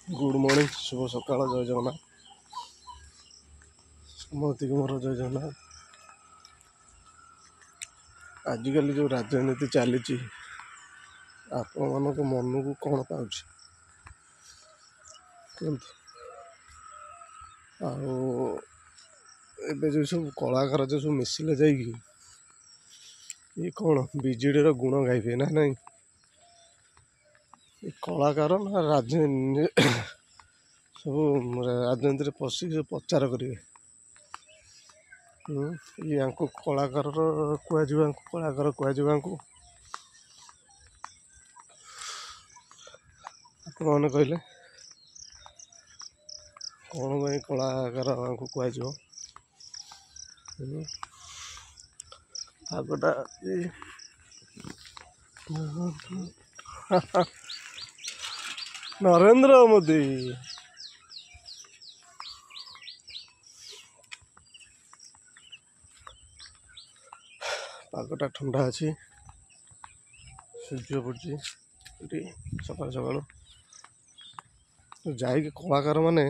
Good morning शुभ सकाल जय जगन्नाथ समस्ती मोर जय जगन्नाथ। आजिकल जो राजनीति चली आपण मान मन को कौन पाँच आबे जो सब कलाकार जो सब मिसिले जाइए ये कौन बीजेडी गुण गाइबे ना नहीं कलाकार ना राजनीति सब राजनीति पशिक प्रचार करेंगे ये कलाकार कलाकार कहने आपने कहले कौन भाई कलाकार कह आगटा नरेंद्र मोदी पागटा ठंडा अच्छी सूर्य पड़ी सकाल सकाल जा कलाकार माने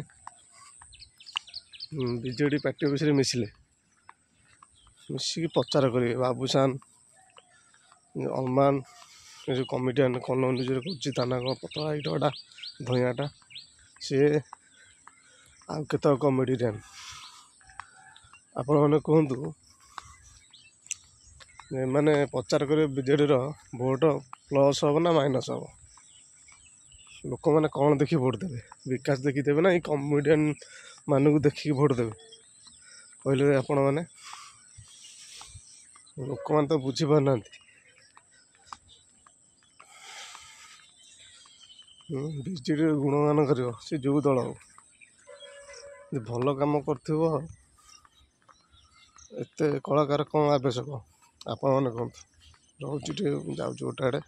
बीजेडी पार्टी विषय मिसिले मिसिक प्रचार करेंगे बाबूसान अलमान जो कमेडियन कौन निजे कर पतला इटा धईयाटा सी आत कमेडियन आपण मैंने कहतु माने प्रचार करे बीजेडी भोट प्लस हम ना माइनस हम लोक मैंने कौन देखी भोट देवे विकास देखी देवे ना कमेडियन मानू देखिक भोट देवे कहले आपण मैंने लोक मैंने तो बुझीपार ना बीजेडी गुणगान कर सी जो दल हो भल कम कर कलाकार कौन आवश्यक आपण मैंने कहतु रोचे जाऊँ गोटे आड़े।